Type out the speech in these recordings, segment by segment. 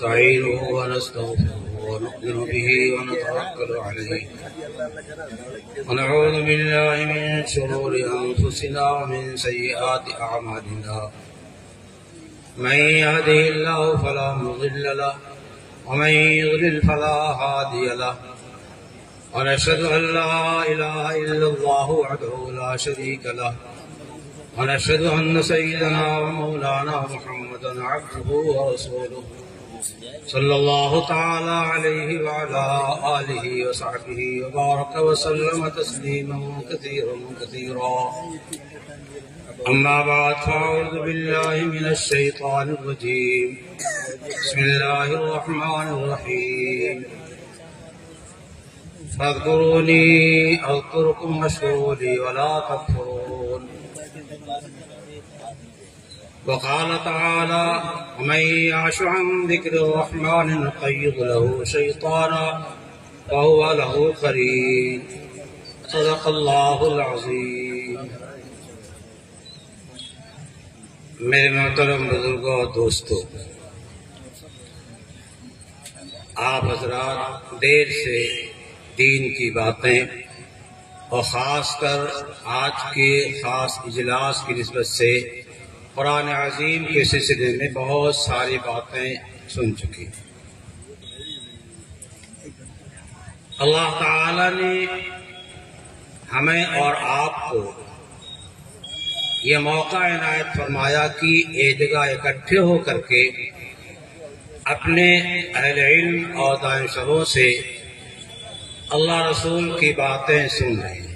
ونستعينه ونستغفره ونؤمن به ونتوكل عليه ونعوذ بالله من شرور أنفسنا ومن سيئات أعمالنا من يهده الله فلا مضل له ومن يضلل فلا هادي له ونشهد أن لا إله إلا الله وحده لا شريك له ونشهد أن سيدنا ومولانا محمدا عبده ورسوله صلى الله تعالى عليه وعلى آله وصحبه وبارك وسلم تسليما كثيرا كثيرا أما بعد فأعوذ بالله من الشيطان الرجيم بسم الله الرحمن الرحيم فاذكروني أذكركم واشكروا لي ولا تكفرون وقال تعالى ومن يعش عن ذكر الرحمن نقيض له شيطانا فهو له قرين صدق الله العظيم. میرے محترم بزرگوں اور دوستوں، آپ حضرات دیر سے دین کی باتیں اور خاص کر آج کے خاص اجلاس کی نسبت سے قرآن عظیم کے سلسلے میں بہت ساری باتیں سن چکی. اللہ تعالی نے ہمیں اور آپ کو یہ موقع عنایت فرمایا کہ ایک جگہ اکٹھے ہو کر کے اپنے اہل علم اور دانشوروں سے اللہ رسول کی باتیں سن رہے ہیں.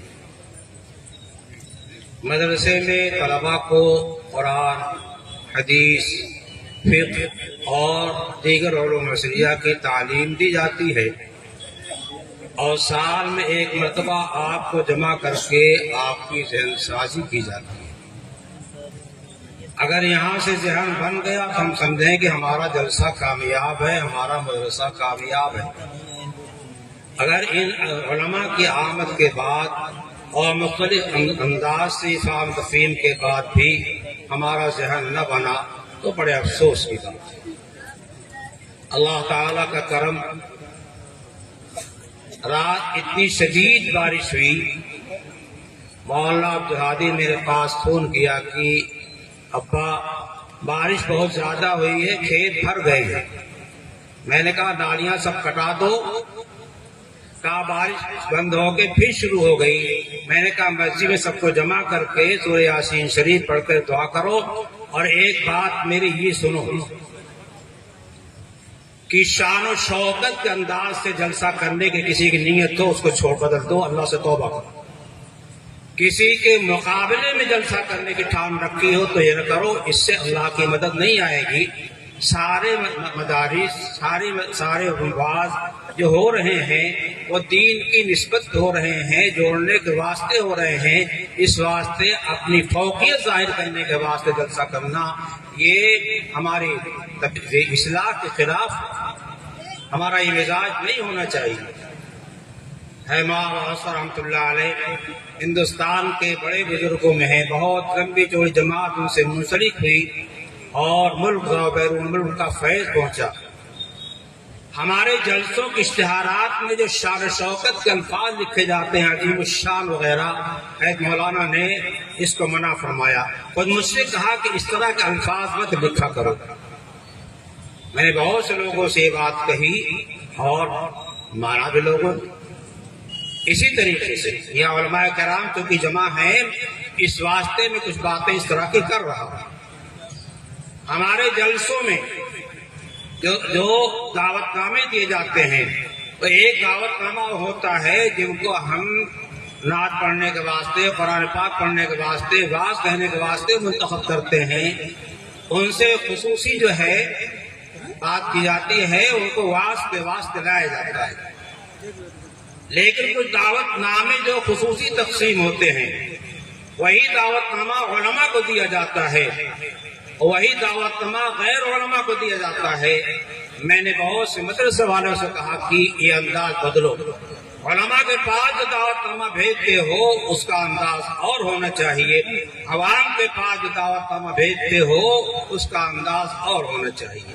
مدرسے میں طلباء کو قرآن، حدیث، فقہ اور دیگر علوم عصریہ کی تعلیم دی جاتی ہے اور سال میں ایک مرتبہ آپ کو جمع کر کے آپ کی ذہن سازی کی جاتی ہے. اگر یہاں سے ذہن بن گیا تو ہم سمجھیں کہ ہمارا جلسہ کامیاب ہے، ہمارا مدرسہ کامیاب ہے. اگر ان علماء کی آمد کے بعد اور مختلف انداز سے فہم تفہیم کے بعد بھی ہمارا ذہن نہ بنا تو بڑے افسوس کی بات ہے. اللہ تعالیٰ کا کرم، رات اتنی شدید بارش ہوئی، مولانا عبدالہادی میرے پاس فون کیا کہ ابا بارش بہت زیادہ ہوئی ہے، کھیت بھر گئے ہیں. میں نے کہا نالیاں سب کٹا دو. کہا بارش بند ہو کے پھر شروع ہو گئی. میں نے کہا مسجد میں سب کو جمع کر کے سورہ یاسین شریف پڑھ کر دعا کرو اور ایک بات میری یہ سنو کہ شان و شوکت کے انداز سے جلسہ کرنے کی کسی کی نیت ہو اس کو چھوڑ بدل دو، اللہ سے توبہ کرو. کسی کے مقابلے میں جلسہ کرنے کی ٹھان رکھی ہو تو یہ نہ کرو، اس سے اللہ کی مدد نہیں آئے گی. سارے مدارس، سارے رواج جو ہو رہے ہیں وہ دین کی نسبت ہو رہے ہیں، جوڑنے کے واسطے ہو رہے ہیں. اس واسطے اپنی فوقیت ظاہر کرنے کے واسطے جلسہ کرنا یہ ہماری اصلاح کے خلاف، ہمارا یہ مزاج نہیں ہونا چاہیے. رحمۃ اللہ علیہ ہندوستان کے بڑے بزرگوں میں ہیں، بہت لمبی چوڑی جماعت ان سے منسلک ہوئی اور ملک اور بیرون ملک کا فیض پہنچا. ہمارے جلسوں کے اشتہارات میں جو شان و شوکت کے الفاظ لکھے جاتے ہیں، عظیم الشان وغیرہ، ایک مولانا نے اس کو منع فرمایا. خود مجھ سے کہا کہ اس طرح کے الفاظ مت لکھا کرو. میں نے بہت سے لوگوں سے یہ بات کہی اور مانا بھی لوگوں. اسی طریقے سے یہ علماء کرام چونکہ جمع ہیں، اس واسطے میں کچھ باتیں اس طرح کی کر رہا ہوں. ہمارے جلسوں میں جو دعوت نامے دیے جاتے ہیں تو ایک دعوت نامہ ہوتا ہے جن کو ہم نعت پڑھنے کے واسطے، قرآن پاک پڑھنے کے واسطے، واعظ کہنے کے واسطے منتخب کرتے ہیں. ان سے خصوصی جو ہے بات کی جاتی ہے، ان کو واعظ کے واسطے لایا جاتا ہے. لیکن کچھ دعوت نامے جو خصوصی تقسیم ہوتے ہیں وہی دعوت نامہ علماء کو دیا جاتا ہے، وہی دعوت نامہ غیر علماء کو دیا جاتا ہے. میں نے بہت سے مدرسے والوں سے کہا کہ یہ انداز بدلو. علماء کے پاس جو دعوت نامہ بھیجتے ہو اس کا انداز اور ہونا چاہیے، عوام کے پاس جو دعوت نامہ بھیجتے ہو اس کا انداز اور ہونا چاہیے.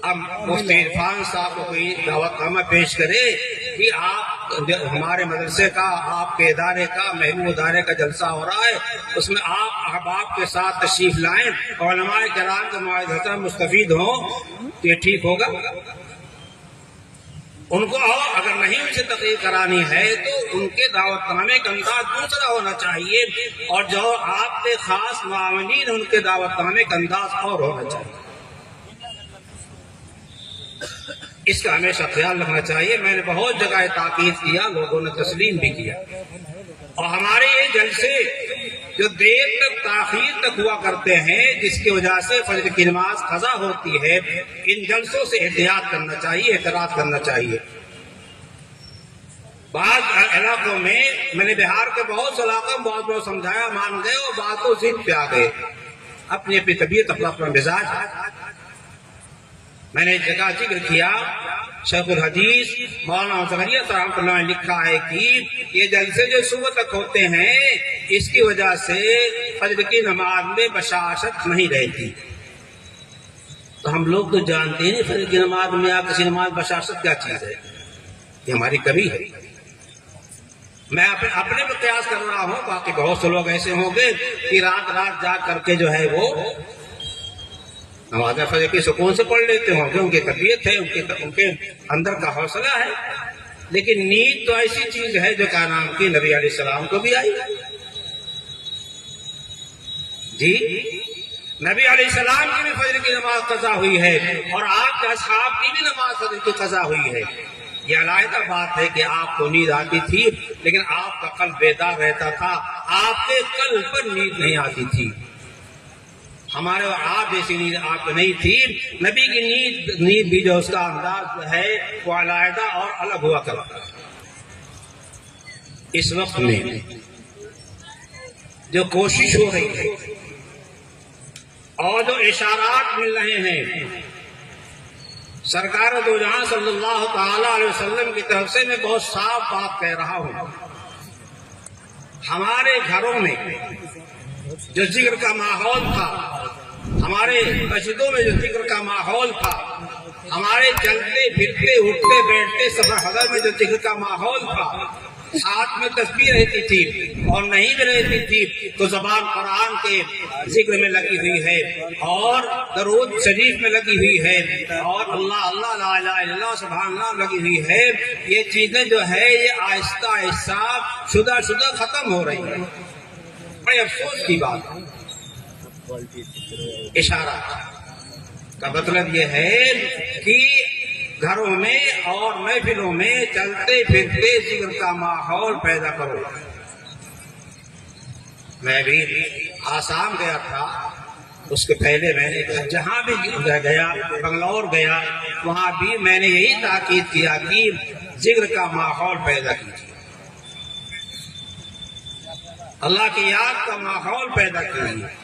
اب مفتی عرفان صاحب کو کوئی دعوت نامہ پیش کرے کہ آپ ہمارے مدرسے کا، آپ کے ادارے کا، محبوب ادارے کا جلسہ ہو رہا ہے، اس میں آپ احباب کے ساتھ تشریف لائیں اور علماء کرام کے معاذ مستفید ہوں، یہ ٹھیک ہوگا؟ ان کو اگر نہیں ان سے تقریر کرانی ہے تو ان کے دعوت نامے کا انداز دوسرا ہونا چاہیے، اور جو آپ کے خاص معاونین ان کے دعوت نامے کا انداز اور ہونا چاہیے۔ اس کا ہمیشہ خیال رکھنا چاہیے۔ میں نے بہت جگہ تاکید کیا، لوگوں نے تسلیم بھی کیا، اور ہمارے یہ جلسے جو دیر تک تاخیر تک ہوا کرتے ہیں جس کی وجہ سے فجر کی نماز قضا ہوتی ہے، ان جلسوں سے احتیاط کرنا چاہیے، احتراز کرنا چاہیے۔ بعض علاقوں میں نے بہار کے بہت سے علاقوں میں بہت بہت سمجھایا، مان گئے، اور باتوں ضد پہ آ گئے، اپنی اپنی طبیعت، اپنا اپنا مزاج۔ میں نے ایک جگہ ذکر کیا، شیخ الحدیث مولانا زکریا رحمۃ اللہ نے لکھا ہے کہ یہ جلسے جو صبح تک ہوتے ہیں اس کی وجہ سے فجر کی نماز میں بشاشت نہیں رہتی۔ تو ہم لوگ تو جانتے ہیں فجر کی نماز میں آپ کسی نماز بشاشت کیا چیز ہے، یہ ہماری کمی ہے۔ میں اپنے پہ قیاس کر رہا ہوں، باقی بہت سے لوگ ایسے ہوں گے کہ رات جاگ کر کے جو ہے وہ نماز فجر کی سکون سے پڑھ لیتے ہوں گے، ان کی طبیعت ہے، ان کے اندر کا حوصلہ ہے، لیکن نیند تو ایسی چیز ہے جو کا نام کی نبی علیہ السلام کو بھی آئی۔ جی، نبی علیہ السلام کی بھی فجر کی نماز قضا ہوئی ہے، اور آپ کے اصحاب کی بھی نماز فجر کی قضا ہوئی ہے۔ یہ علیحدہ بات ہے کہ آپ کو نیند آتی تھی، لیکن آپ کا قلب بیدار رہتا تھا، آپ کے قلب پر نیند نہیں آتی تھی۔ ہمارے آپ جیسی نیند آپ کو نہیں تھی۔ نبی کی نیند بھی جو اس کا انداز ہے وہ علیحدہ اور الگ ہوا کرتا ہے۔ اس وقت میں جو کوشش ہو رہی ہے اور جو اشارات مل رہے ہیں سرکار دو جہاں صلی اللہ تعالی علیہ وسلم کی طرف سے، میں بہت صاف بات کہہ رہا ہوں، ہمارے گھروں میں جو ذکر کا ماحول تھا، ہمارے مسجدوں میں جو ذکر کا ماحول تھا، ہمارے چلتے پھرتے اٹھتے بیٹھتے سفر حضر میں جو ذکر کا ماحول تھا، ساتھ میں تسبیح رہتی تھی، اور نہیں بھی رہتی تھی تو زبان قرآن کے ذکر میں لگی ہوئی ہے، اور درود شریف میں لگی ہوئی ہے، اور اللہ اللہ لا الہ الا اللہ سبحان اللہ لگی ہوئی ہے۔ یہ چیزیں جو ہے یہ آہستہ آہستہ شدہ ختم ہو رہی ہیں۔ بڑے افسوس کی بات ہے۔ اشارہ کا مطلب یہ ہے کہ گھروں میں اور محفلوں میں چلتے پھرتے ذکر کا ماحول پیدا کرو۔ میں بھی آسام گیا تھا، اس کے پہلے میں نے جہاں بھی گیا، بنگلور گیا، وہاں بھی میں نے یہی تاکید کیا کہ ذکر کا ماحول پیدا کیجیے، اللہ کی یاد کا ماحول پیدا کیجیے۔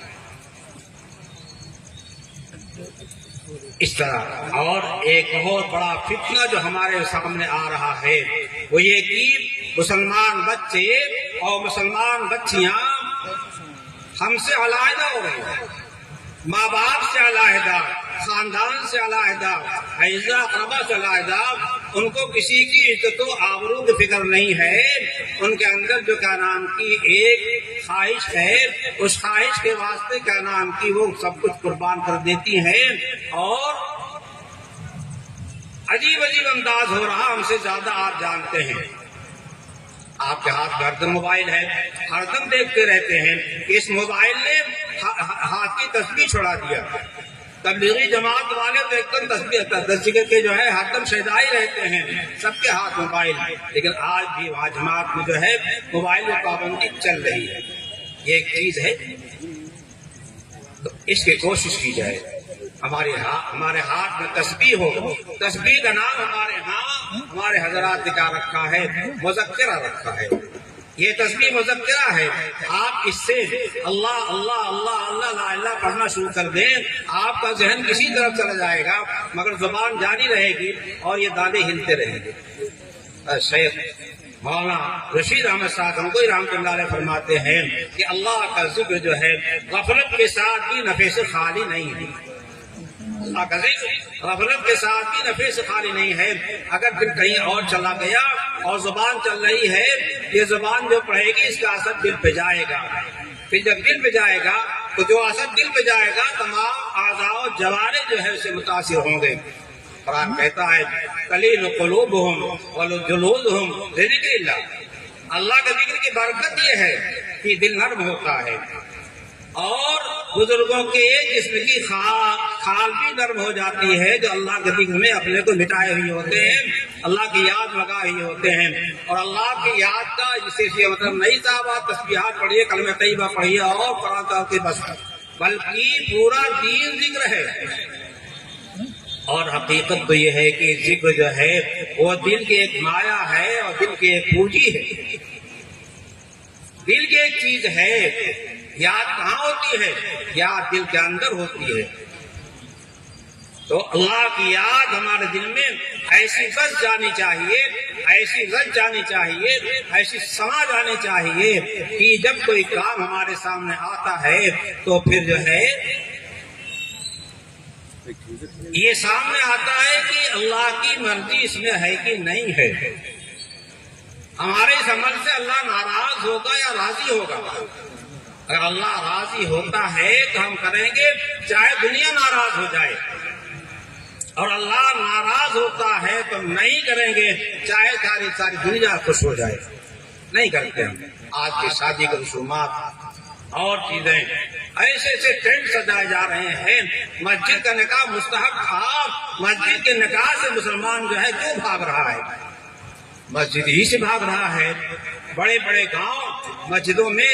اس طرح اور ایک بہت بڑا فتنہ جو ہمارے سامنے آ رہا ہے وہ یہ کہ مسلمان بچے اور مسلمان بچیاں ہم سے علیحدہ ہو رہے ہیں، ماں باپ سے علیحدہ، خاندان سے علیحدہ، اعزاء اقربا سے علیحدہ، ان کو کسی کی عزت و آبرو کی فکر نہیں ہے۔ ان کے اندر جو کیا نام کی ایک خواہش ہے، اس خواہش کے واسطے کیا نام کی وہ سب کچھ قربان کر دیتی ہیں، اور عجیب انداز ہو رہا ہم سے زیادہ آپ جانتے ہیں۔ آپ کے ہاتھ میں ہردم موبائل ہے، ہردم دیکھتے رہتے ہیں، اس موبائل نے ہاتھ کی تسبیح چھڑا دیا۔ تبلیغی جماعت والے تو ایک دم تسبیح کے جو ہے ہردم شیدائی رہتے ہیں، سب کے ہاتھ موبائل، لیکن آج بھی وہاں جماعت میں جو ہے موبائل میں پابندی چل رہی ہے۔ یہ ایک چیز ہے، تو اس کی کوشش کی جائے ہمارے ہاتھ میں تسبیح ہو۔ تسبیح کا نام ہمارے ہاں ہمارے حضرات نے کیا رکھا ہے؟ مذکرہ رکھا ہے۔ یہ تسبیح مذکرہ ہے، آپ اس سے اللہ اللہ اللہ اللہ لا الہ پڑھنا شروع کر دیں، آپ کا ذہن کسی طرف چلا جائے گا مگر زبان جاری رہے گی اور یہ دانے ہلتے رہیں گے۔ شیخ مولانا رشید احمد صاحب گنگوئی رحمۃ اللہ علیہ فرماتے ہیں کہ اللہ کا ذکر جو ہے غفلت کے ساتھ بھی نفع سے خالی نہیں ہے۔ اللہ کا ذکر غفلت کے ساتھ بھی نفع سے خالی نہیں ہے. اگر دل کہیں اور چلا گیا اور زبان چل رہی ہے، یہ زبان جو پڑھے گی اس کا اثر دل پہ جائے گا. پھر جب دل پہ جائے گا تو جو اثر دل پہ جائے گا تمام اعضاء و جوارح جو ہے اسے متاثر ہوں گے. قرآن کہتا ہے قلیل قلوبہم وجلودہم بذکر اللہ. اللہ کا ذکر کی برکت یہ ہے کہ دل نرم ہوتا ہے، اور بزرگوں کے جسم کی کھال بھی نرم ہو جاتی ہے جو اللہ کے ذکر میں اپنے کو مٹائے ہوئے ہوتے ہیں، اللہ کی یاد لگائے ہوئے ہوتے ہیں. اور اللہ کی یاد کا جسے مطلب نہیں صاحب آپ تسبیحات پڑھیے، کلمہ طیبہ پڑھیے اور قرآن کے بس، بلکہ پورا دین ذکر ہے. اور حقیقت تو یہ ہے کہ ذکر جو ہے وہ دل کی ایک مایا ہے اور دل کی ایک پونجی ہے. دل کی ایک چیز ہے. یاد کہاں ہوتی ہے؟ یاد دل کے اندر ہوتی ہے. تو اللہ کی یاد ہمارے دل میں ایسی بس جانی چاہیے، ایسی رچ جانی چاہیے، ایسی سما جانی چاہیے کہ جب کوئی کام ہمارے سامنے آتا ہے تو پھر جو ہے یہ سامنے آتا ہے کہ اللہ کی مرضی اس میں ہے کہ نہیں ہے. ہمارے اس عمل سے اللہ ناراض ہوگا یا راضی ہوگا؟ اگر اللہ راضی ہوتا ہے تو ہم کریں گے چاہے دنیا ناراض ہو جائے، اور اللہ ناراض ہوتا ہے تو نہیں کریں گے چاہے ساری دنیا خوش ہو جائے. نہیں کرتے ہم. آج کی شادی کے رسومات اور چیزیں ایسے ایسے ٹرینڈ سجائے جا رہے ہیں. مسجد کا نکاح مستحب تھا، مسجد کے نکاح سے مسلمان جو ہے کیوں بھاگ رہا ہے؟ مسجد ہی سے بھاگ رہا ہے. بڑے بڑے گاؤں مسجدوں میں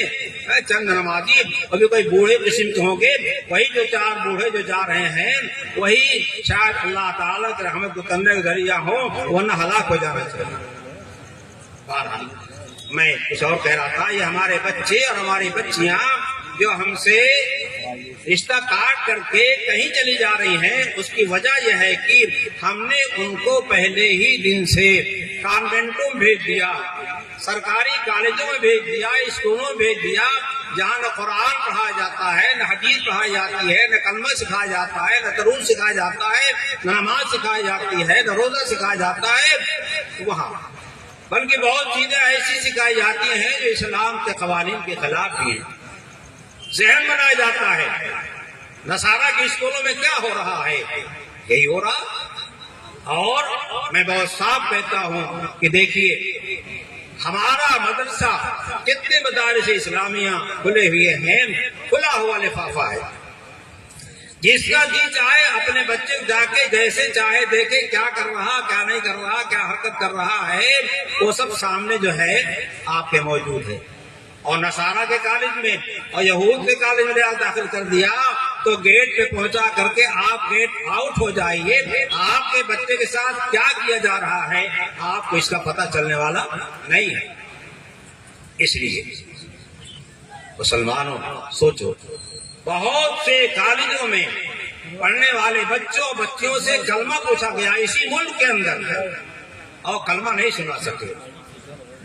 چند نمازی ابھی کوئی بوڑھے قسم کے ہوں گے، وہی جو 4 بوڑھے جو جا رہے ہیں وہی شاید اللہ تعالیٰ کی رحمت کو کرنے کا ذریعہ ہو، ورنہ ہلاک ہو جانا چاہیے. بہرحال میں کچھ اور کہہ رہا تھا، یہ ہمارے بچے اور ہماری بچیاں جو ہم سے رشتہ کاٹ کر کے کہیں چلی جا رہی ہیں، اس کی وجہ یہ ہے کہ ہم نے ان کو پہلے ہی دن سے کانوینٹوں میں بھیج دیا، سرکاری کالجوں میں بھیج دیا، اسکولوں میں بھیج دیا، جہاں نہ قرآن پڑھایا جاتا ہے، نہ حدیث پڑھائی جاتی ہے، نہ کلمہ سکھایا جاتا ہے، نہ درود سکھایا جاتا ہے، نہ نماز سکھائی جاتی ہے، نہ روزہ سکھایا جاتا ہے وہاں، بلکہ بہت چیزیں ایسی سکھائی جاتی ہیں جو اسلام کے قوانین کے خلاف بھی ہیں. ذہن بنایا جاتا ہے. نصارہ کے اسکولوں میں کیا ہو رہا ہے؟ یہی ہو رہا. اور میں بہت صاف کہتا ہوں کہ دیکھیے ہمارا مدرسہ کتنے مدارس اسلامیہ کھلے ہوئے ہیں، کھلا ہوا لفافہ ہے. جس کا جی چاہے اپنے بچے جا کے جیسے چاہے دیکھے کیا کر رہا، کیا نہیں کر رہا، کیا حرکت کر رہا ہے، وہ سب سامنے جو ہے آپ کے موجود ہے. اور نصارہ کے کالج میں اور یہود کے کالج میں داخل کر دیا تو گیٹ پہ پہنچا کر کے آپ گیٹ آؤٹ ہو جائیے. آپ کے بچے کے ساتھ کیا کیا جا رہا ہے آپ کو اس کا پتہ چلنے والا نہیں ہے. اس لیے مسلمانوں سوچو، بہت سے کالجوں میں پڑھنے والے بچوں بچیوں سے کلمہ پوچھا گیا اسی ملک کے اندر، اور کلمہ نہیں سنا سکے.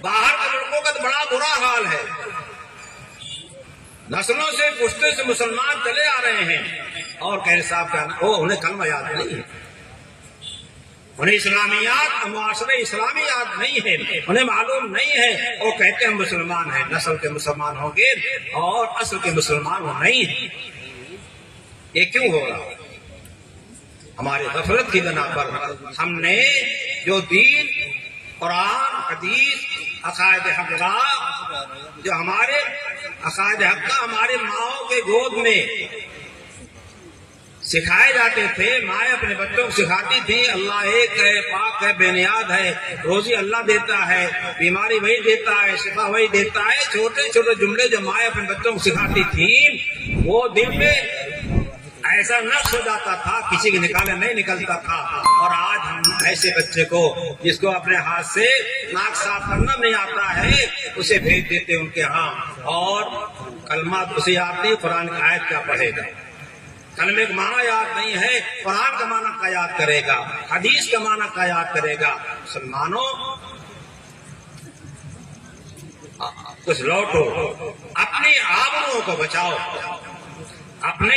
باہر کے لڑکوں کا تو بڑا برا حال ہے. نسلوں سے پشتے سے مسلمان چلے آ رہے ہیں اور کہہ صاحب کا انہیں کلمہ یاد نہیں ہے، انہیں اسلامیات معاشرے اسلامی یاد نہیں ہے، انہیں معلوم نہیں ہے، اور کہتے ہیں مسلمان ہیں. نسل کے مسلمان ہوں گے اور اصل کے مسلمان وہ نہیں ہیں. یہ کیوں ہو رہا؟ ہماری غفلت کی بنا پر ہم نے جو دین، قرآن، حدیث، عقائد حقہ، جو ہمارے عقائد حقہ ہمارے ماؤں کے گود میں سکھائے جاتے تھے، مائیں اپنے بچوں کو سکھاتی تھی اللہ ایک ہے، پاک ہے، بے نیاز ہے، روزی اللہ دیتا ہے، بیماری وہی دیتا ہے، شفا وہی دیتا ہے. چھوٹے چھوٹے جملے جو مائیں اپنے بچوں کو سکھاتی تھی وہ دل میں ایسا نقش ہو جاتا تھا کسی کے نکالے نہیں نکلتا تھا. اور آج ہم ایسے بچے کو جس کو اپنے ہاتھ سے ناک صاف کرنا نہیں آتا ہے اسے بھیج دیتے ان کے ہاں، اور کلمہ اسے یاد نہیں، قرآن کی آیت کیا پڑھے گا؟ کلمے کا معنی یاد نہیں ہے، قرآن کا معنی کیا یاد کرے گا؟ حدیث کا معنی کیا یاد کرے گا؟ مسلمانوں کچھ لوٹو، اپنی آبروں کو بچاؤ، اپنے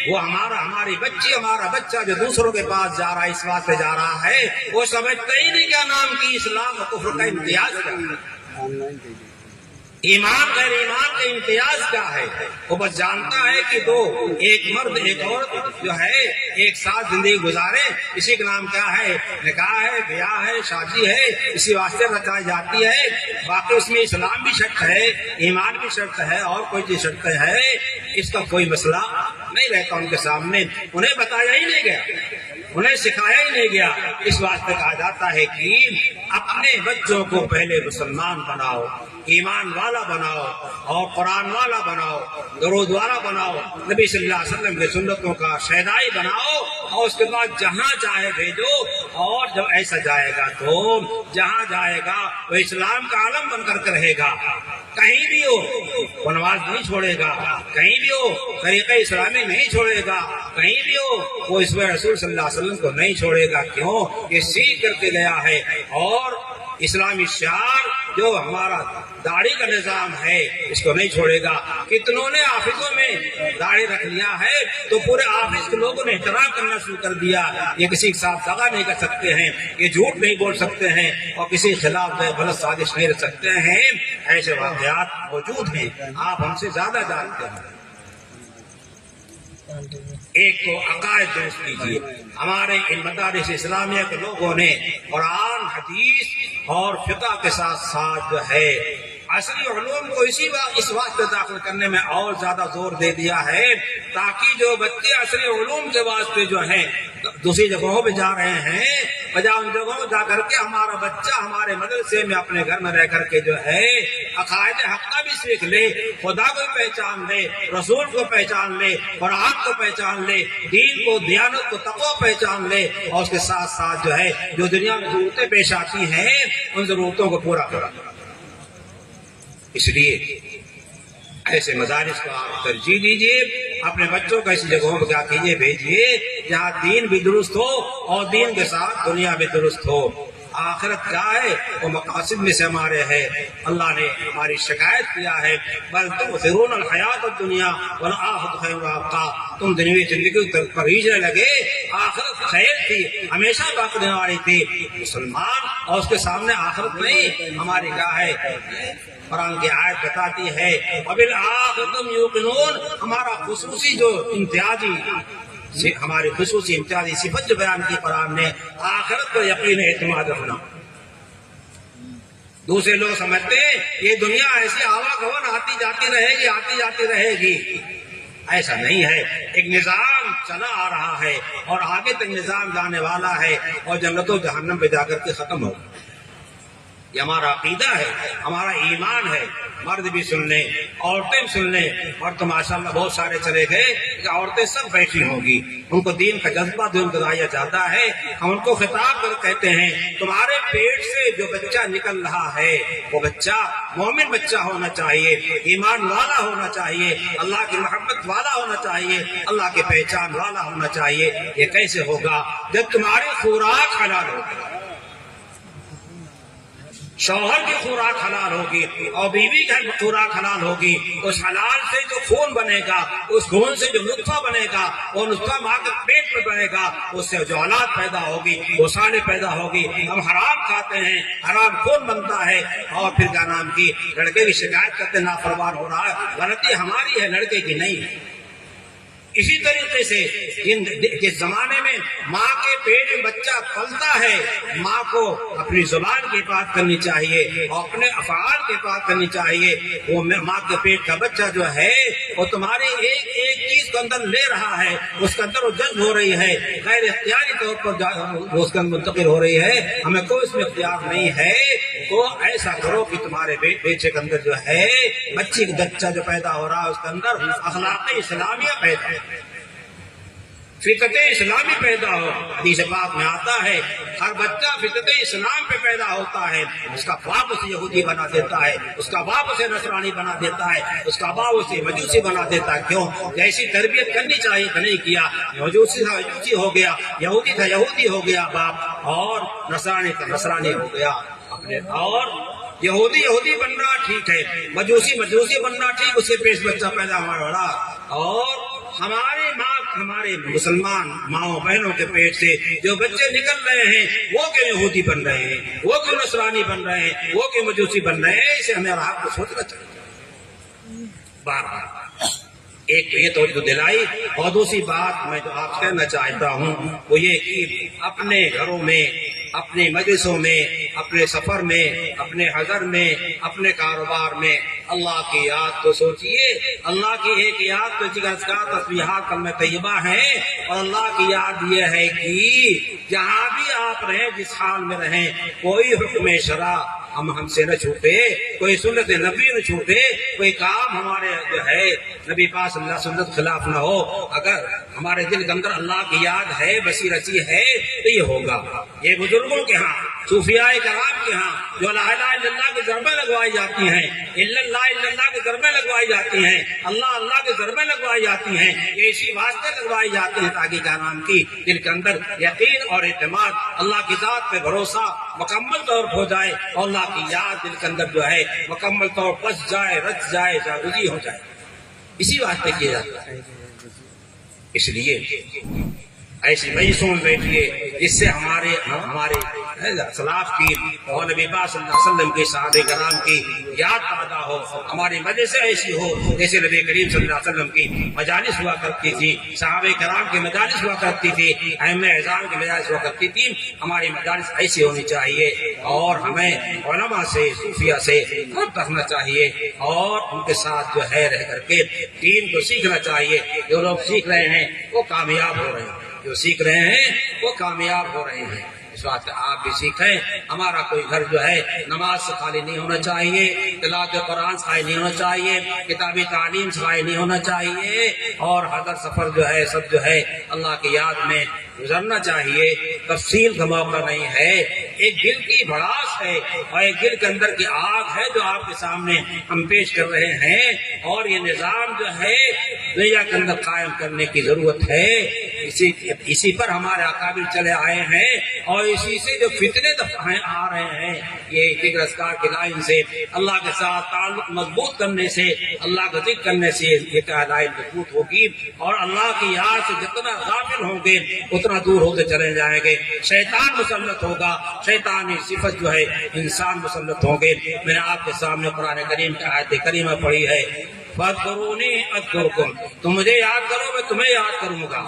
وہ ہماری بچی ہمارا بچہ جو دوسروں کے پاس جا رہا ہے اس واسطے جا رہا ہے وہ سمجھتا ہی نہیں کیا نام کی اسلام اور کفر کا امتیاز کیا ہے، ایمان غیر ایمان کا امتیاز کیا ہے۔ وہ بس جانتا ہے کہ دو ایک مرد ایک عورت جو ہے ایک ساتھ زندگی گزارے، اسی کا نام کیا ہے، نکاح ہے، بیاہ ہے، شادی ہے، اسی واسطے رکھائی جاتی ہے۔ باقی اس میں اسلام بھی شرط ہے، ایمان بھی شرط ہے، اور کوئی چیز شرط ہے، اس کا کوئی مسئلہ نہیں رہتا ان کے سامنے، انہیں بتایا ہی نہیں گیا، انہیں سکھایا ہی نہیں گیا۔ اس واسطے کہا جاتا ہے کہ اپنے بچوں کو پہلے مسلمان بناؤ، ایمان والا بناؤ، اور قرآن والا بناؤ، درود والا بناؤ، نبی صلی اللہ علیہ وسلم کی سنتوں کا شہدائی بناؤ، اور اس کے بعد جہاں چاہے بھیجو۔ اور جب ایسا جائے گا تو جہاں جائے گا وہ اسلام کا عالم بن کر رہے گا، کہیں بھی ہو وہ نماز نہیں چھوڑے گا، کہیں بھی ہو طریقہ اسلامی نہیں چھوڑے گا، کہیں بھی ہو وہ اس میں رسول صلی اللہ علیہ وسلم کو نہیں چھوڑے گا۔ کیوں؟ یہ سیکھ کر کے گیا ہے۔ اور اسلامی شعار جو ہمارا داڑھی کا نظام ہے اس کو نہیں چھوڑے گا۔ کتنوں نے آفسوں میں داڑھی رکھ لیا ہے تو پورے آفس کے لوگوں نے احترام کرنا شروع کر دیا، یہ کسی کے ساتھ دغا نہیں کر سکتے ہیں، یہ جھوٹ نہیں بول سکتے ہیں، اور کسی کے خلاف غلط سازش نہیں رکھ سکتے ہیں۔ ایسے واقعات موجود ہیں، آپ ہم سے زیادہ جانتے ہیں۔ ایک تو عقائد درست کیجیے۔ ہمارے ان مدارس اسلامیہ کے لوگوں نے قرآن، حدیث اور فقہ کے ساتھ ساتھ جو ہے عصری علوم کو اس واسطے داخل کرنے میں اور زیادہ زور دے دیا ہے تاکہ جو بچے عصری علوم کے واسطے جو ہیں دوسری جگہوں پہ جا رہے ہیں، بجائے ان جگہوں جا کر کے ہمارا بچہ ہمارے مدرسے میں اپنے گھر میں رہ کر کے جو ہے عقائد حقہ بھی سیکھ لے، خدا کو پہچان لے، رسول کو پہچان لے، قرآن کو پہچان لے، دین کو، دیانت کو، تقوی پہچان لے، اور اس کے ساتھ ساتھ جو ہے جو دنیا میں ضرورتیں پیش آتی ہیں ان ضرورتوں کو پورا کرا۔ اس لیے ایسے مدارس کو آپ ترجیح دیجیے، اپنے بچوں کو ایسی جگہوں پہ کیا کیجیے، بھیجیے جہاں دین بھی درست ہو اور دین کے ساتھ دنیا بھی درست ہو۔ آخرت کیا ہے وہ مقاصد میں سے ہمارے ہے۔ اللہ نے ہماری شکایت کیا ہے، بل تؤثرون الحیات الدنیا والآخرۃ خیر وابقیٰ، تم دنیوی زندگی پر ہجرے لگے، آخرت خیر تھی، ہمیشہ باقی رہنے والی تھی۔ مسلمان اور اس کے سامنے آخرت نہیں، ہماری کیا ہے، قرآن کی آیت بتاتی ہے وبالآخرۃ هم یوقنون، ہمارا خصوصی جو ہماری خصوصی امتیازی صفت جو بیان کی قرآن نے، آخرت پر یقین اعتماد رکھنا۔ دوسرے لوگ سمجھتے ہیں یہ دنیا ایسی آوا گون آتی جاتی رہے گی، آتی جاتی رہے گی، ایسا نہیں ہے۔ ایک نظام چلا آ رہا ہے اور آگے تک نظام جانے والا ہے، اور جنت و جہنم پہ جا کر کے ختم ہوگا۔ یہ ہمارا عقیدہ ہے، ہمارا ایمان ہے۔ مرد بھی سن لیں، عورتیں بھی سن لیں، اور تو ماشاءاللہ بہت سارے چلے گئے کہ عورتیں سب بیٹھی ہوں گی، ان کو دین کا جذبہ دین دلایا جاتا ہے۔ ہم ان کو خطاب کر کہتے ہیں تمہارے پیٹ سے جو بچہ نکل رہا ہے وہ بچہ مومن بچہ ہونا چاہیے، ایمان والا ہونا چاہیے، اللہ کی محبت والا ہونا چاہیے، اللہ کی پہچان والا ہونا چاہیے۔ یہ کیسے ہوگا؟ جب تمہاری خوراک حلال ہوگی، شوہر کی خوراک حلال ہوگی اور بیوی کی خوراک حلال ہوگی، اس حلال سے جو خون بنے گا، اس خون سے جو نطفہ بنے گا، وہ نطفہ ماں کے پیٹ میں بنے گا، اس سے جو اولاد پیدا ہوگی وہ سالے پیدا ہوگی۔ ہم حرام کھاتے ہیں، حرام خون بنتا ہے، اور پھر کیا نام کی لڑکے کی شکایت کرتے نافرمان ہو رہا ہے، غلطی ہماری ہے، لڑکے کی نہیں ہے۔ اسی طریقے سے جس زمانے میں ماں کے پیٹ میں بچہ پلتا ہے، ماں کو اپنی زبان کی حفاظت کرنی چاہیے اور اپنے افعال کی حفاظت کرنی چاہیے۔ وہ ماں کے پیٹ کا بچہ جو ہے وہ تمہاری ایک ایک چیز کو اندر لے رہا ہے، اس کے اندر وہ جذب ہو رہی ہے، غیر اختیاری طور پر اس کے اندر منتقل ہو رہی ہے، ہمیں کوئی اس میں اختیار نہیں ہے۔ تو ایسا کرو کہ تمہارے بیٹے کے اندر جو ہے بچی کا بچہ جو پیدا ہو رہا ہے اس کے اندر اخلاق اسلامیہ پیدا ہو، فطرت اسلامی پیدا ہو۔ حدیث پاک میں آتا ہے ہر بچہ فطرت اسلام پہ پیدا ہوتا ہے، اس کا باپ اسے یہودی بنا دیتا ہے، اس کا باپ اسے نصرانی بنا دیتا ہے، اس کا باپ اسے مجوسی بنا دیتا ہے۔ کیوں؟ جیسی تربیت کرنی چاہیے تو نہیں کیا، مجوسی تھا مجوسی ہو گیا، یہودی تھا یہودی ہو گیا باپ، اور نصرانی تھا نصرانی ہو گیا اپنے۔ اور یہودی بننا ٹھیک ہے، مجوسی بننا ٹھیک، اس کے پیش بچہ پیدا ہوا، اور ہماری ماں وقت ہمارے مسلمان ماؤں بہنوں کے پیٹ سے جو بچے نکل رہے ہیں وہ کیوں یہودی بن رہے ہیں، وہ کیوں نصرانی بن رہے ہیں، وہ کیوں مجوسی بن رہے ہیں، اسے ہمیں اور آپ کو سوچنا چاہیے بار بار۔ ایک تو یہ توجہ دلائی، اور دوسری بات میں جو آپ کہنا چاہتا ہوں وہ یہ کہ اپنے گھروں میں، اپنے مجلسوں میں، اپنے سفر میں، اپنے حضر میں، اپنے کاروبار میں اللہ کی یاد تو سوچئے۔ اللہ کی ایک یاد تو اذکار تسبیحات کلمہ طیبہ ہیں، اور اللہ کی یاد یہ ہے کہ جہاں بھی آپ رہیں، جس حال میں رہیں، کوئی حکم شرع ہم سے نہ چھوٹے، کوئی سنت نبی نہ چھوٹے، کوئی کام ہمارے جو ہے نبی پاک صلی اللہ علیہ وسلم خلاف نہ ہو۔ اگر ہمارے دل کے اندر اللہ کی یاد ہے، بسی رسی ہے، تو یہ ہوگا۔ یہ بزرگوں کے ہاں، صوفیاء کرام کے ہاں جو لا الہ الا اللہ کی ضربیں لگوائی جاتی ہیں، الا اللہ کی ضربیں لگوائی جاتی ہیں، اللہ اللہ کی ضربیں لگوائی جاتی ہیں، یہ اسی واسطے لگوائی جاتی ہیں تاکہ کیا نام کی دل کے اندر یقین اور اعتماد، اللہ کی ذات پہ بھروسہ مکمل طور پر ہو جائے، اور اللہ کی یاد دل کے اندر جو ہے مکمل طور پر بس جائے، رچ جائے، جاگزی ہو جائے۔ اسی واسطے کیا جاتا ہے۔ اس لیے ایسی مجلسوں میں بیٹھیے جس سے ہمارے سلاف کی اور نبی پاک صلی اللہ علیہ وسلم کے صحابہ کرام کی یاد پیدا ہو۔ ہماری مجلسیں ایسی ہو جیسے نبی کریم صلی اللہ علیہ وسلم کی مجالس ہوا کرتی تھی، صحابہ کرام کی مجالس ہوا کرتی تھی، ائمہ اعظام کی مجالس ہوا کرتی تھی۔ ہماری مجالس ایسی ہونی چاہیے، اور ہمیں علماء سے، صوفیاء سے ربط رکھنا چاہیے، اور ان کے ساتھ جو ہے رہ کر کے دین کو سیکھنا چاہیے۔ جو لوگ سیکھ رہے ہیں وہ کامیاب ہو رہے ہیں، جو سیکھ رہے ہیں وہ کامیاب ہو رہے ہیں۔ اس بات کا آپ بھی سیکھیں۔ ہمارا کوئی گھر جو ہے نماز سے خالی نہیں ہونا چاہیے، تلاوت قرآن سے خالی نہیں ہونا چاہیے، کتابی تعلیم سے خالی نہیں ہونا چاہیے، اور حضر سفر جو ہے سب جو ہے اللہ کی یاد میں گزرنا چاہیے۔ تفصیل کا موقع نہیں ہے، ایک دل کی بھڑاس ہے اور ایک دل کے اندر کی آگ ہے جو آپ کے سامنے ہم پیش کر رہے ہیں، اور یہ نظام جو ہے دنیا کے اندر قائم کرنے کی ضرورت ہے۔ اسی پر ہمارے اکابر چلے آئے ہیں، اور اسی سے جو فتنے آ رہے ہیں، یہ ذکر اذکار کی لائن سے، اللہ کے ساتھ تعلق مضبوط کرنے سے، اللہ کا ذکر کرنے سے یہ لائن مضبوط ہوگی، اور اللہ کی یاد سے جتنا غافل ہوں گے اتنا دور ہوتے چلے جائیں گے۔ شیطان مسلط ہوگا، شیطانی صفت جو ہے انسان مسلط ہوں گے۔ میں نے آپ کے سامنے قرآن کریم کی آیت کریمہ پڑھی ہے، فاذکرونی اذکرکم، تم مجھے یاد کرو میں تمہیں یاد کروں گا۔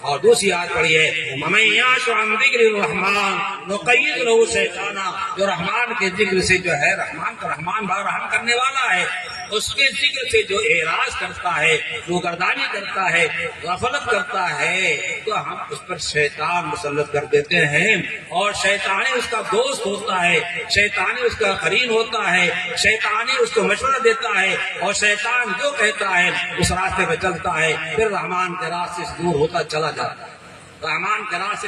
اور دوسری آیت پڑھی ہے، وَمَن یعش عن ذکر الرحمن نقید لہ شیطانا، جو رحمان کے ذکر سے جو ہے، رحمان بڑا رحم کرنے والا ہے، اس کے ذکر سے جو اعراض کرتا ہے، جو گردانی کرتا ہے، غفلت کرتا ہے، تو ہم اس پر شیطان مسلط کر دیتے ہیں، اور شیطانی اس کا دوست ہوتا ہے، شیطانی اس کا قرین ہوتا ہے، شیطانی اس کو مشورہ دیتا ہے، اور شیطان جو کہتا ہے اس راستے پہ چلتا ہے، پھر رحمان کے راستے سے دور ہوتا چلا جاتا ہے، رحمان کے راہ سے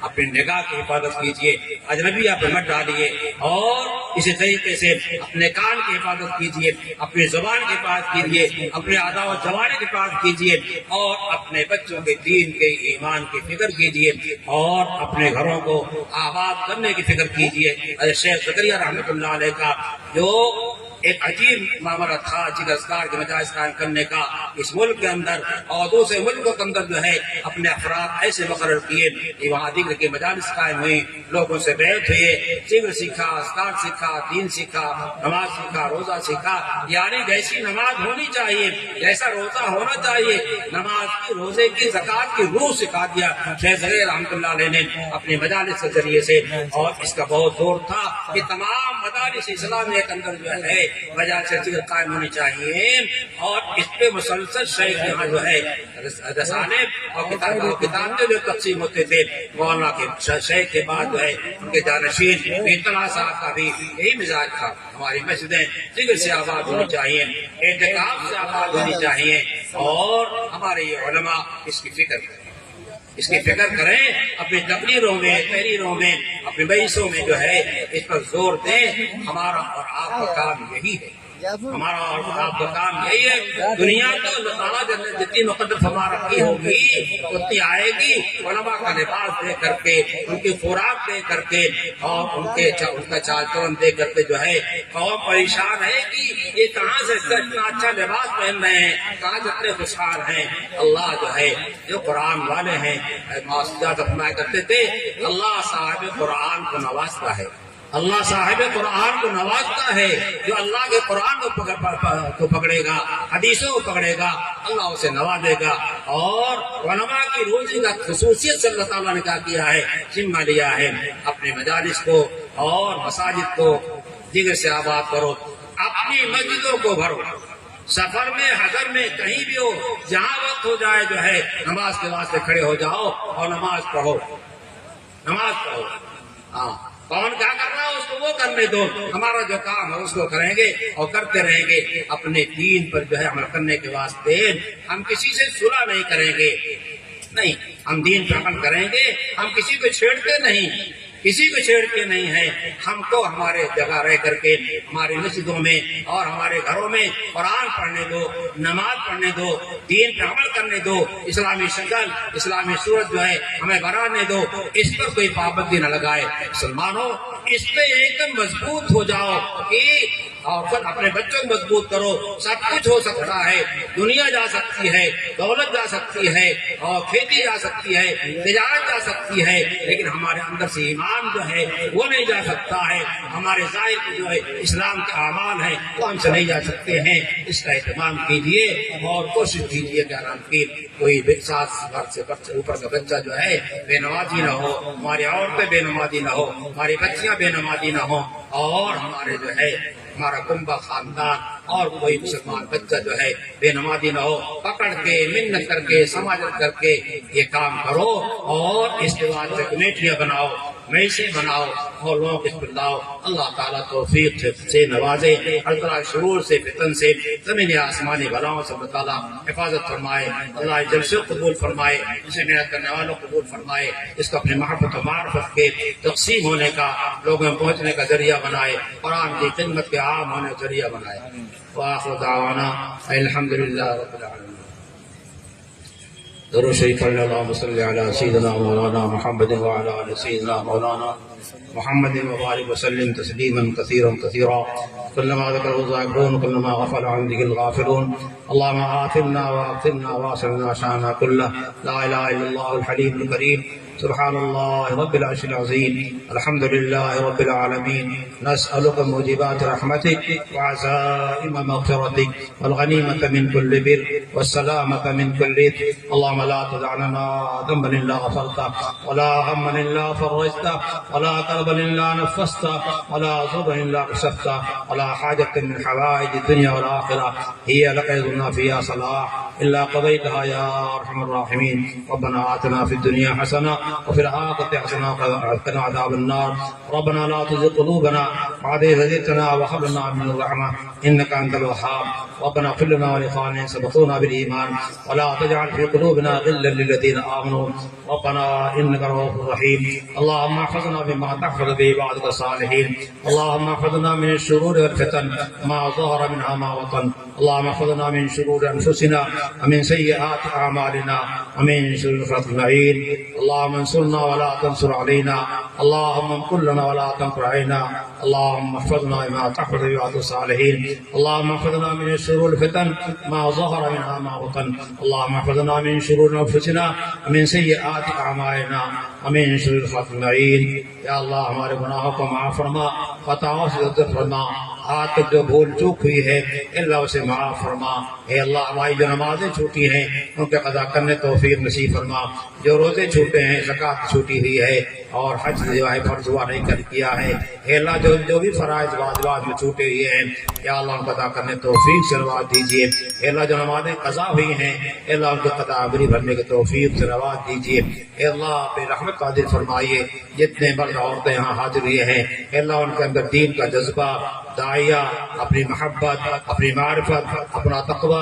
اپنی نگاہ کی حفاظت کیجیے، اجنبی آپ مت ڈالیے، اور اسی طریقے سے اپنے کان کی حفاظت کیجیے، اپنی زبان کی حفاظت کیجیے، اپنے اعضاء و جوارح کی حفاظت کیجیے، اور اپنے بچوں کے دین کے ایمان کی فکر کیجیے، اور اپنے گھروں کو آباد کرنے کی فکر کیجیے۔ شیخ زکریا رحمۃ اللہ علیہ کا جو ایک عجیب معاملہ تھا ذکر اذکار کے مجالس قائم کرنے کا اس ملک کے اندر، اور دوسرے ملکوں کے اندر جو ہے اپنے افراد ایسے مقرر کیے کہ وہاں ذکر کے مجالس قائم ہوئی، لوگوں سے بیعت ہوئے، ذکر سیکھا، اذکار سیکھا، دین سیکھا، نماز سیکھا، روزہ سیکھا، یعنی جیسی نماز ہونی چاہیے، جیسا روزہ ہونا چاہیے، نماز کی، روزے کی، زکات کی روح سکھا دیا شیخ زکریا رحمۃ اللہ علیہ نے اپنے مجالس کے ذریعے سے۔ اور اس کا بہت زور تھا کہ تمام مدارس اسلامیہ کے اندر جو ہے وجہ سے ذکر قائم ہونی چاہیے، اور اس پہ مسلسل شیخ یہاں جو ہے رسالے اور کتاب جو تقسیم ہوتے تھے، مولانا کے شیخ کے بعد جو ہے ان کے جانشین اطلاع صاحب کا بھی یہی مزاج تھا۔ ہماری مسجدیں ذکر سے آباد ہونی چاہیے، اعتکاف سے آباد ہونی چاہیے، اور ہمارے یہ علماء اس کی فکر کریں، اپنی تقریروں میں، تحریروں میں، اپنے مجلسوں میں جو ہے اس پر زور دیں۔ ہمارا اور آپ کا کام یہی ہے، ہمارا اور آپ کا کام یہی ہے. دنیا تو اللہ تعالیٰ جتنی مقدر فرما رکھی ہوگی اتنی آئے گی. علماء کا لباس دے کر کے، ان کی خوراک دے کر کے، اور ان کا چال چلن دے کر کے جو ہے قوم پریشان ہے کہ یہ کہاں سے اتنا اچھا لباس پہن رہے ہیں، کہاں سے اتنے خوشحال ہیں. اللہ جو ہے جو قرآن والے ہیں، معصومات اپنا کرتے تھے، اللہ صاحب قرآن کو نوازتا ہے. اللہ صاحب قرآن کو نوازتا ہے. جو اللہ کے قرآن کو پکڑے گا، حدیثوں کو پکڑے گا، اللہ اسے نوازے گا. اور علماء کی روزی کا خصوصیت سے اللہ تعالیٰ نے کیا کیا ہے، ذمہ لیا ہے. اپنے مجالس کو اور مساجد کو دیگر سے آباد کرو، اپنی مسجدوں کو بھرو. سفر میں، حضر میں، کہیں بھی ہو، جہاں وقت ہو جائے جو ہے نماز کے واسطے کھڑے ہو جاؤ اور نماز پڑھو. نماز پڑھو. ہاں، کون کیا کر رہا ہے اس کو وہ کرنے دو. ہمارا جو کام ہے اس کو کریں گے اور کرتے رہیں گے. اپنے دین پر جو ہے عمل کرنے کے واسطے ہم کسی سے صلح نہیں کریں گے. نہیں، ہم دین پر عمل کریں گے. ہم کسی کو چھیڑتے نہیں، کسی کو چھیڑتے نہیں ہیں. ہم کو ہمارے جگہ رہ کر کے ہماری مسجدوں میں اور ہمارے گھروں میں قرآن پڑھنے دو، نماز پڑھنے دو، دین پر عمل کرنے دو. اسلامی شکل، اسلامی صورت جو ہے ہمیں بنانے دو. اس پر کوئی پابندی نہ لگائے. مسلمانوں، اس پہ ایک دم مضبوط ہو جاؤ کہ اور پھر اپنے بچوں کو مضبوط کرو. سب کچھ ہو سکتا ہے، دنیا جا سکتی ہے، دولت جا سکتی ہے، اور کھیتی جا سکتی ہے، تجارت جا سکتی ہے، لیکن ہمارے اندر سے ایمان جو ہے وہ نہیں جا سکتا ہے. ہمارے ظاہر جو ہے اسلام کے اعمال ہیں وہ ہم سے نہیں جا سکتے ہیں. اس کا اہتمام کیجیے اور کوشش کیجیے کہ آرام کی کوئی 7 سال سے اوپر کا بچہ جو ہے بے نمازی نہ ہو، ہماری عورتیں بے نمازی نہ ہو، ہماری بچیاں بے نمازی نہ ہو، اور ہمارے جو ہے ہمارا کنبہ خاندان اور کوئی مسلمان بچہ جو ہے بے نمازی نہ ہو. پکڑ کے، منت کر کے، سماجت کر کے یہ کام کرو اور اس کے بعد سے کمیٹیاں بناؤ، میسے بناؤ اور لوگوں کو اس پر لاؤ. اللہ تعالیٰ توفیق سے نوازے. اللہ تعالیٰ شرور سے، فتن سے، زمینی آسمانی بلاؤں سے اللہ تعالیٰ حفاظت فرمائے. اللہ جلسے قبول فرمائے، اسے محنت کرنے والوں کو قبول فرمائے. اس کو اپنے محبت و معرفت کے تقسیم ہونے کا، لوگوں میں پہنچنے کا ذریعہ بنائے. قرآن کی خدمت کے عام ہونے کا ذریعہ بنائے. وآخر دعوانا الحمدللہ رب العالمین. درود شریف پڑھنے اللہم صلی علی سیدنا مولانا محمد وعلی آل سیدنا مولانا محمد وبارک وسلم تسلیما کثیرا کثیرا. كلما ذكره الذاكرون كلما غفل عن ذكر الغافلون. اللهم آثرنا وأغفرنا واسعنا شأننا كله. لا إله إلا الله الحليم الكريم. سبحان الله رب العرش العظيم. الحمد لله رب العالمين. نسألك موجبات رحمتك وعزائم مغفرتك والغنيمة من كل بر والسلامة من كل إثم. اللهم لا تدع لنا ذنبا إلا غفرته، ولا هما إلا فرجته، ولا كربا إلا نفسته، ولا ضرا إلا كشفته، ولا حاجة من حوائج الدنيا والآخرة هي لك يدنا فيها صلاح إلا قضيتها يا أرحم الراحمين. ربنا آتنا في الدنيا حسنة وفي الآخرة حسنة وقنا عذاب النار. ربنا لا تزغ قلوبنا بعد إذ هديتنا وهب لنا من الرحمة إنك أنت الوهاب. ربنا اغفر لنا ولإخواننا سبقونا بالإيمان ولا تجعل في قلوبنا غلا للذين آمنوا ربنا إنك رؤوف رحيم. اللهم احفظنا بما تحفظ به عبادك الصالحين. اللهم احفظنا من الشرور والفتن ما ظهر منها ما بطن. اللهم احفظنا من شرور أنفسنا ومن سيئات أعمالنا ومن شرور الأجمعين. اللهم انصرنا ولا تنصر علينا. اللهم امكر لنا ولا تمكر علينا. اللهم احفظنا بما تحفظ به عبادك الصالحين. اللهم احفظنا من شرور الفتن ما ظهر منها ما بطن. اللهم احفظنا من شرور أنفسنا ومن سيئات أعمالنا ومن شرور الأجمعين. یا اللہ ہمارے گناہوں کو معاف فرما، خطاؤں سے عفو فرما. آج تک جو بھول چوک ہوئی ہے اللہ اسے معاف فرما. اے اللہ ہماری جو نمازیں چھوٹی ہیں ان کے قضا کرنے توفیق نصیب فرما. جو روزے چھوٹے ہیں، زکوٰۃ چھوٹی ہوئی ہے اور حج جو ہے فرض ہوا نہیں کیا ہے، اے اللہ جو بھی فرائض واجبات میں چھوٹے ہوئے ہیں یا اللہ ان کو قضا کرنے توفیق سے نواز دیجیے. اے اللہ جو نمازیں قضا ہوئی ہیں اے اللہ ان کو قضا عمری بھرنے کے توفیق سے نواز دیجیے. اے اللہ پہ رحمت قادر فرمائیے. جتنے مرد عورتیں یہاں حاضر ہوئے ہیں اے اللہ ان کے اندر دین کا جذبہ، داعیہ، اپنی محبت، اپنی معرفت، اپنا تقوی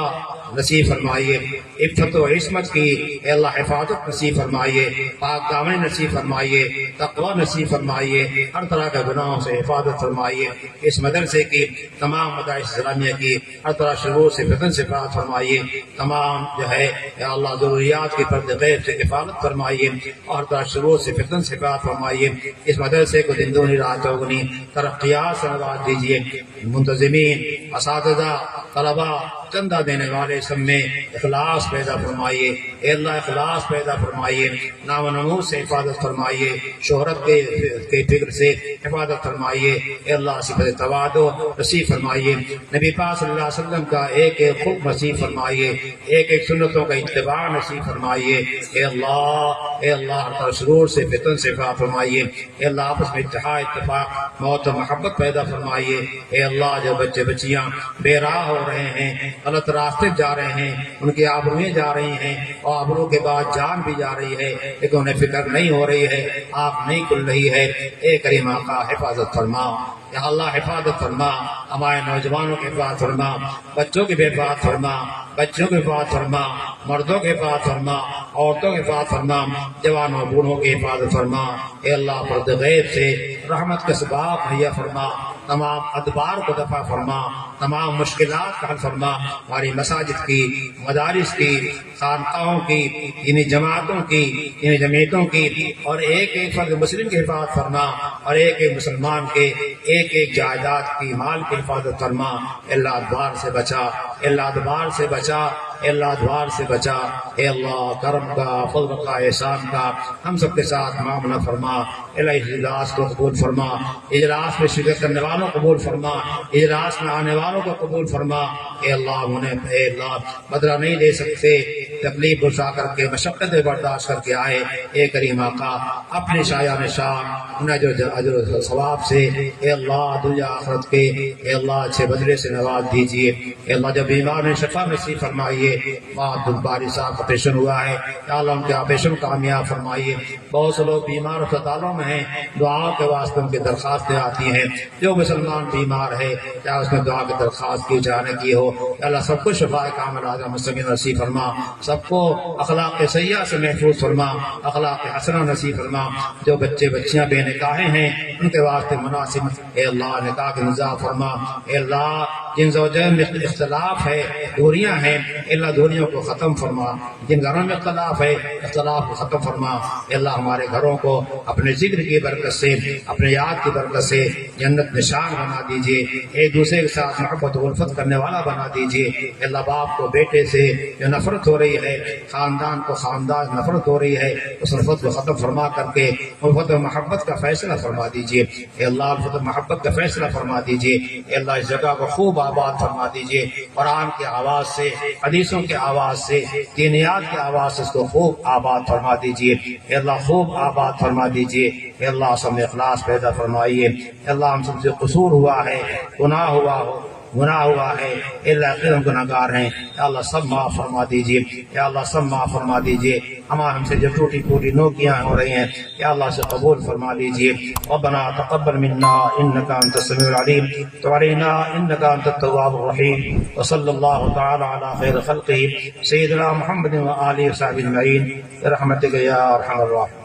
نصیب فرمائیے. عفت و عصمت کی اے اللہ حفاظت نصیب فرمائیے. پاک دامنی نصیب فرمائیے. تقوی نصیب فرمائیے، ہر طرح کے گناہوں سے حفاظت فرمائیے، اس مدرسے کی تمام مدارس اسلامیہ کی ہر طرح شرور سے فتن سے حفاظت فرمائیے، تمام جو ہے یا اللہ ضروریات کی پرد غیب سے کفالت فرمائیے اور ہر طرح شرور سے فتن سے حفاظت فرمائیے، اس مدرسے کو دن دونی رات چوگنی ترقیات سے نواز دیجیے، منتظمین، اساتذہ، طلبا، چندہ دینے والے سب میں اخلاص پیدا فرمائیے، اے اللہ اخلاص پیدا فرمائیے، نام و نمود سے حفاظت فرمائیے، شہرت کے فکر سے حفاظت فرمائیے، اے اللہ صفت تواضع نصیب فرمائیے، نبی پاک صلی اللہ علیہ وسلم کا ایک ایک خلق نصیب فرمائیے، ایک ایک سنتوں کا اتباع نصیب فرمائیے، اے اللہ ہر طرح شرور سے فتن سے حفاظت فرمائیے، اے اللہ آپس میں اتحاد اتفاق محبت و محبت پیدا فرمائیے، اے اللہ جو بچے بچیاں بے راہ ہو رہے ہیں، غلط راستے جا رہے ہیں، ان کی آبروئیں جا رہی ہیں اور آبرو کے بعد جان بھی جا رہی ہے، لیکن انہیں فکر نہیں ہو رہی ہے، آنکھ نہیں کھل رہی ہے، اے کریم آقا حفاظت فرما، یا اللہ حفاظت فرما، ہمارے نوجوانوں کی حفاظت فرما، بچوں کی بھی حفاظت فرما، بچوں کی حفاظت فرما، مردوں کی حفاظت فرما، عورتوں کی حفاظت فرما، جوانوں بوڑھوں کی حفاظت فرما، اے اللہ پرد غیب سے رحمت کے اسباب مہیا فرما، تمام ادبار کو دفع فرما، تمام مشکلات کا حل فرما، ہماری مساجد کی، مدارس کی، خانقاہوں کی، یعنی جماعتوں کی، یعنی جمعیتوں کی، اور ایک ایک فرد مسلم کی حفاظت فرما، اور ایک ایک مسلمان کے ایک ایک جائیداد کی مال کی حفاظت فرما، اللہ ادبار سے بچا، اللہ ادبار سے بچا، اے اللہ ادوار سے بچا، اے اللہ کرم کا، فضل کا، احسان کا ہم سب کے ساتھ معاملہ فرما، اللہ اجلاس کو قبول فرما، اجلاس میں شرکت کرنے والوں کو قبول فرما، اجلاس میں آنے والوں کو قبول فرما، اے اللہ انہیں اے اللہ بدلہ نہیں دے سکتے، تکلیف گزار کر کے مشقت برداشت کر کے آئے، اے کریم آقا اپنے شایان شان انہیں اجر و ثواب سے اے اللہ دنیا آخرت کے اے اللہ اچھے بدلے سے نواز دیجیے، اے اللہ جب بیمار نے شفا نصیب فرمائیے، باری صاحب کا آپریشن ہوا ہے، یا اللہ ان کے آپریشن کامیاب فرمائیے، بہت سے لوگ بیمار اسپتالوں میں ہیں، دعا کے واسطے ان کی درخواستیں آتی ہیں، جو مسلمان بیمار ہے یا اس میں دعا کی درخواست کی جانے کی ہو، یا اللہ سب کو شفا کامل عاجلہ مستقیم نصیب فرما، سب کو اخلاق سیئہ سے محفوظ فرما، اخلاق حسنہ نصیب فرما، جو بچے بچیاں بے نکاحیں ہیں ان کے واسطے مناسب اے اللہ نکاح کے نظام فرما، اے اللہ جن زوجین میں اختلاف ہے، دوریاں ہیں، اللہ دوریوں کو ختم فرما، جن گھروں میں اختلاف ہے اختلاف کو ختم فرما، اے اللہ ہمارے گھروں کو اپنے ذکر کی برکت سے، اپنے یاد کی برکت سے جنت نشان بنا دیجیے، ایک دوسرے کے ساتھ محبت و الفت کرنے والا بنا دیجیے، اے اللہ باپ کو بیٹے سے جو نفرت ہو رہی ہے، خاندان کو خاندان نفرت ہو رہی ہے، اس نفرت کو ختم فرما کر کے الفت و محبت کا فیصلہ فرما دیجیے، اے اللہ الفت و محبت کا فیصلہ فرما دیجیے، اے اللہ اس جگہ کو خوب آباد فرما دیجیے، قرآن کی آواز سے، حدیثوں کی آواز سے، دینیات کی آواز سے اس کو خوب آباد فرما دیجیے، اے اللہ خوب آباد فرما دیجیے، اے اللہ سب میں اخلاص پیدا فرمائیے، اے اللہ ہم سب سے قصور ہوا ہے، گناہ ہوا ہے، اللہ ہم گناہگار ہیں، یا اللہ سب معاف فرما دیجیے، یا اللہ سب معاف فرما دیجیے، ہم سے جو ٹوٹی پھوٹی نوکیاں ہو رہی ہیں یا اللہ سے قبول فرما لیجیے، ربنا تقبل منا انك انت السميع العليم وتب علينا انك انت التواب الرحيم، وصلى الله تعالى على خير خلقه سيدنا محمد وآله وصحبه اجمعين برحمتك يا ارحم الراحمين۔